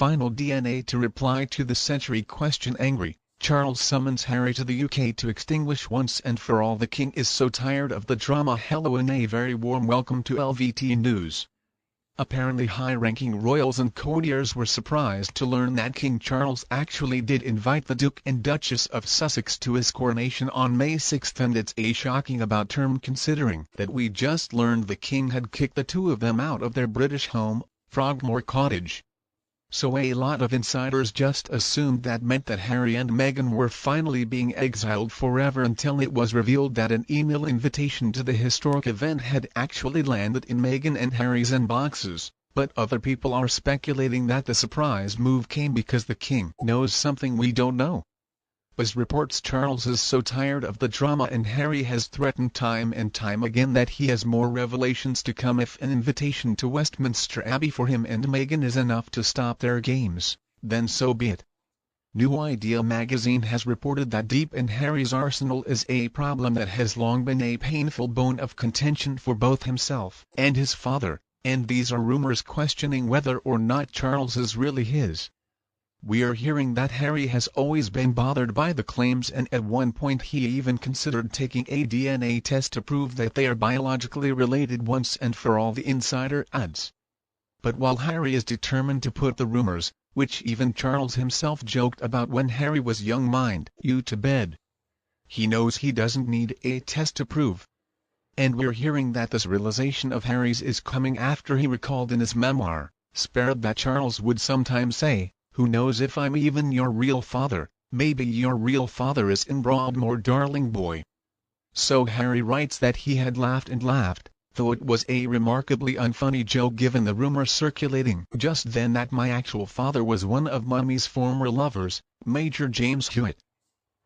final DNA to reply to the century question. Angry, Charles summons Harry to the UK to extinguish once and for all. The king is so tired of the drama. Hello and a very warm welcome to LVT News. Apparently high-ranking royals and courtiers were surprised to learn that King Charles actually did invite the Duke and Duchess of Sussex to his coronation on May 6, and it's a shocking about term considering that we just learned the king had kicked the two of them out of their British home, Frogmore Cottage. So a lot of insiders just assumed that meant that Harry and Meghan were finally being exiled forever, until it was revealed that an email invitation to the historic event had actually landed in Meghan and Harry's inboxes. But other people are speculating that the surprise move came because the king knows something we don't know. As reports, Charles is so tired of the drama and Harry has threatened time and time again that he has more revelations to come if an invitation to Westminster Abbey for him and Meghan is enough to stop their games, then so be it. New Idea magazine has reported that deep in Harry's arsenal is a problem that has long been a painful bone of contention for both himself and his father, and these are rumors questioning whether or not Charles is really his. We are hearing that Harry has always been bothered by the claims, and at one point he even considered taking a DNA test to prove that they are biologically related once and for all, the insider adds. But while Harry is determined to put the rumors, which even Charles himself joked about when Harry was young, mind you, to bed, he knows he doesn't need a test to prove. And we're hearing that this realization of Harry's is coming after he recalled in his memoir, Spared, that Charles would sometimes say, "Who knows if I'm even your real father? Maybe your real father is in Broadmoor, darling boy." So Harry writes that he had laughed and laughed, though it was a remarkably unfunny joke given the rumor circulating just then that my actual father was one of Mummy's former lovers, Major James Hewitt.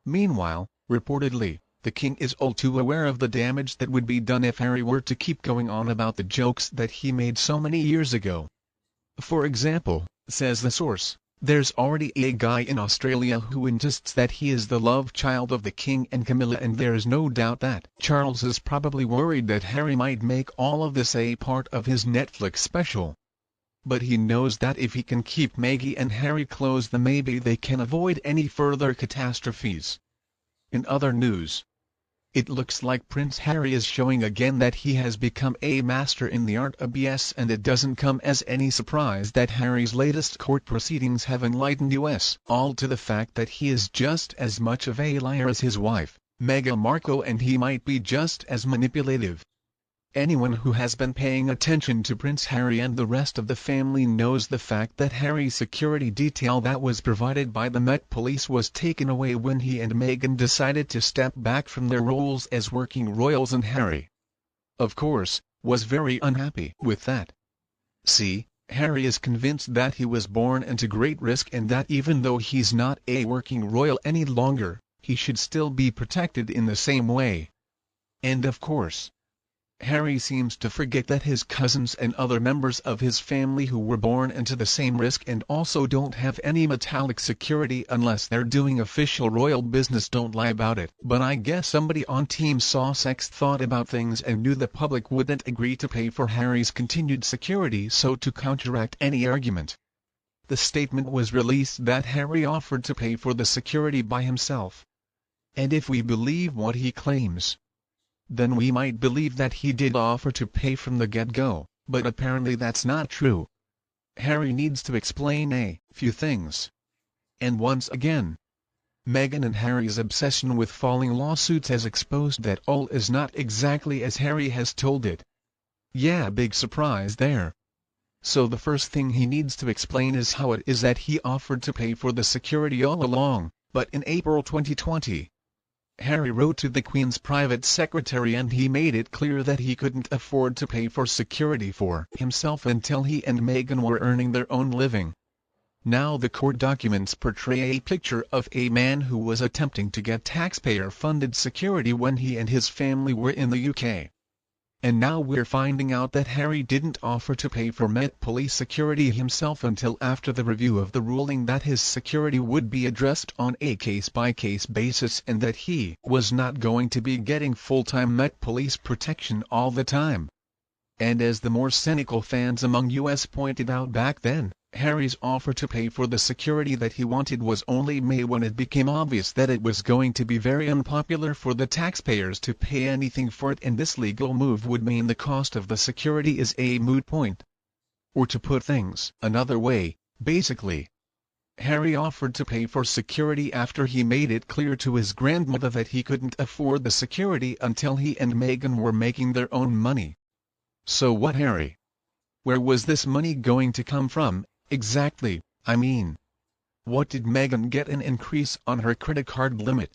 Meanwhile, reportedly, the king is all too aware of the damage that would be done if Harry were to keep going on about the jokes that he made so many years ago. For example, says the source, there's already a guy in Australia who insists that he is the love child of the king and Camilla, and there's no doubt that Charles is probably worried that Harry might make all of this a part of his Netflix special. But he knows that if he can keep Maggie and Harry close, then maybe they can avoid any further catastrophes. In other news, it looks like Prince Harry is showing again that he has become a master in the art of BS, and it doesn't come as any surprise that Harry's latest court proceedings have enlightened us all to the fact that he is just as much of a liar as his wife, Meghan Markle, and he might be just as manipulative. Anyone who has been paying attention to Prince Harry and the rest of the family knows the fact that Harry's security detail that was provided by the Met Police was taken away when he and Meghan decided to step back from their roles as working royals, and Harry, of course, was very unhappy with that. See, Harry is convinced that he was born into great risk and that even though he's not a working royal any longer, he should still be protected in the same way. And of course, Harry seems to forget that his cousins and other members of his family who were born into the same risk and also don't have any metallic security unless they're doing official royal business don't lie about it. But I guess somebody on Team Sussex thought about things and knew the public wouldn't agree to pay for Harry's continued security, so to counteract any argument, the statement was released that Harry offered to pay for the security by himself. And if we believe what he claims, then we might believe that he did offer to pay from the get-go, but apparently that's not true. Harry needs to explain a few things. And once again, Meghan and Harry's obsession with filing lawsuits has exposed that all is not exactly as Harry has told it. Yeah, big surprise there. So the first thing he needs to explain is how it is that he offered to pay for the security all along, but in April 2020, Harry wrote to the Queen's private secretary and he made it clear that he couldn't afford to pay for security for himself until he and Meghan were earning their own living. Now the court documents portray a picture of a man who was attempting to get taxpayer-funded security when he and his family were in the UK. And now we're finding out that Harry didn't offer to pay for Met Police security himself until after the review of the ruling that his security would be addressed on a case-by-case basis and that he was not going to be getting full-time Met Police protection all the time. And as the more cynical fans among us pointed out back then, Harry's offer to pay for the security that he wanted was only made when it became obvious that it was going to be very unpopular for the taxpayers to pay anything for it, and this legal move would mean the cost of the security is a moot point. Or to put things another way, basically, Harry offered to pay for security after he made it clear to his grandmother that he couldn't afford the security until he and Meghan were making their own money. So what, Harry? Where was this money going to come from, exactly? I mean, what did Meghan get an increase on her credit card limit?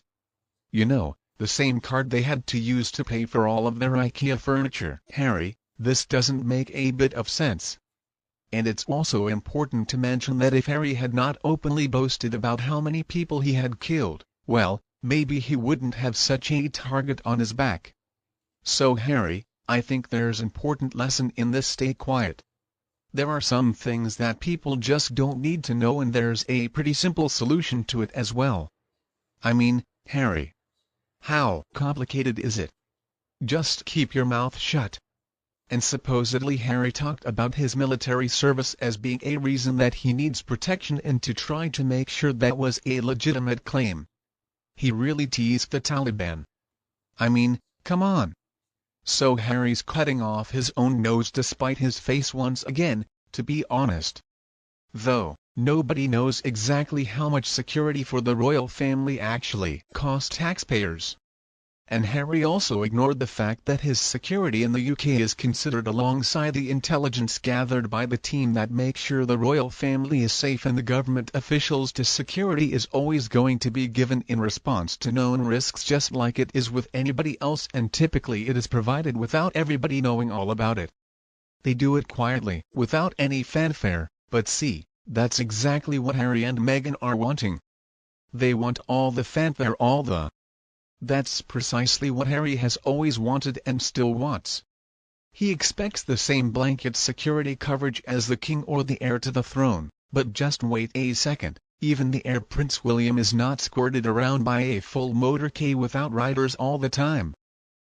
You know, the same card they had to use to pay for all of their IKEA furniture. Harry, this doesn't make a bit of sense. And it's also important to mention that if Harry had not openly boasted about how many people he had killed, well, maybe he wouldn't have such a target on his back. So Harry, I think there's an important lesson in this: stay quiet. There are some things that people just don't need to know, and there's a pretty simple solution to it as well. I mean, Harry, how complicated is it? Just keep your mouth shut. And supposedly Harry talked about his military service as being a reason that he needs protection, and to try to make sure that was a legitimate claim. He really teased the Taliban. I mean, come on. So Harry's cutting off his own nose despite his face once again, to be honest. Though, nobody knows exactly how much security for the royal family actually costs taxpayers. And Harry also ignored the fact that his security in the UK is considered alongside the intelligence gathered by the team that makes sure the royal family is safe, and the government officials to security is always going to be given in response to known risks, just like it is with anybody else, and typically it is provided without everybody knowing all about it. They do it quietly, without any fanfare, but see, that's exactly what Harry and Meghan are wanting. They want all the fanfare, That's precisely what Harry has always wanted and still wants. He expects the same blanket security coverage as the king or the heir to the throne, but just wait a second, even the heir Prince William is not escorted around by a full motorcade without riders all the time.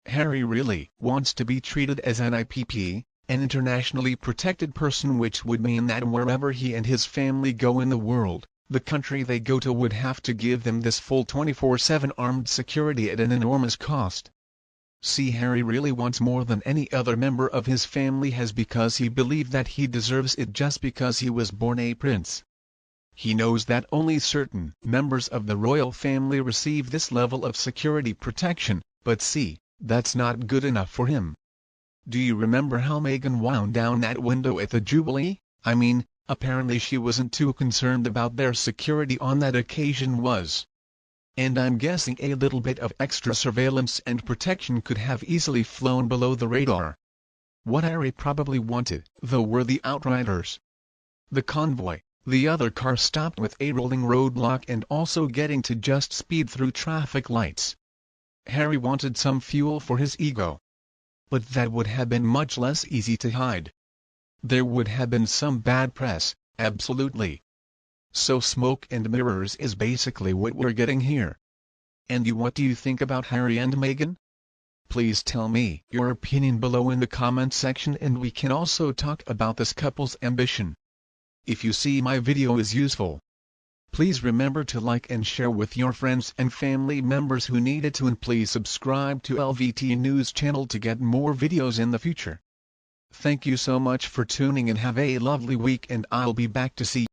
Harry really wants to be treated as an epie, an internationally protected person, which would mean that wherever he and his family go in the world, the country they go to would have to give them this full 24/7 armed security at an enormous cost. See, Harry really wants more than any other member of his family has, because he believes that he deserves it just because he was born a prince. He knows that only certain members of the royal family receive this level of security protection, but see, that's not good enough for him. Do you remember how Meghan wound down that window at the Jubilee? I mean, apparently she wasn't too concerned about their security on that occasion, and I'm guessing a little bit of extra surveillance and protection could have easily flown below the radar. What Harry probably wanted, though, were the outriders. The convoy, the other car stopped with a rolling roadblock, and also getting to just speed through traffic lights. Harry wanted some fuel for his ego. But that would have been much less easy to hide. There would have been some bad press, absolutely. So smoke and mirrors is basically what we're getting here. And what do you think about Harry and Meghan? Please tell me your opinion below in the comment section, and we can also talk about this couple's ambition. If you see my video is useful, please remember to like and share with your friends and family members who need it to, and please subscribe to LVT News channel to get more videos in the future. Thank you so much for tuning in. Have a lovely week, and I'll be back to see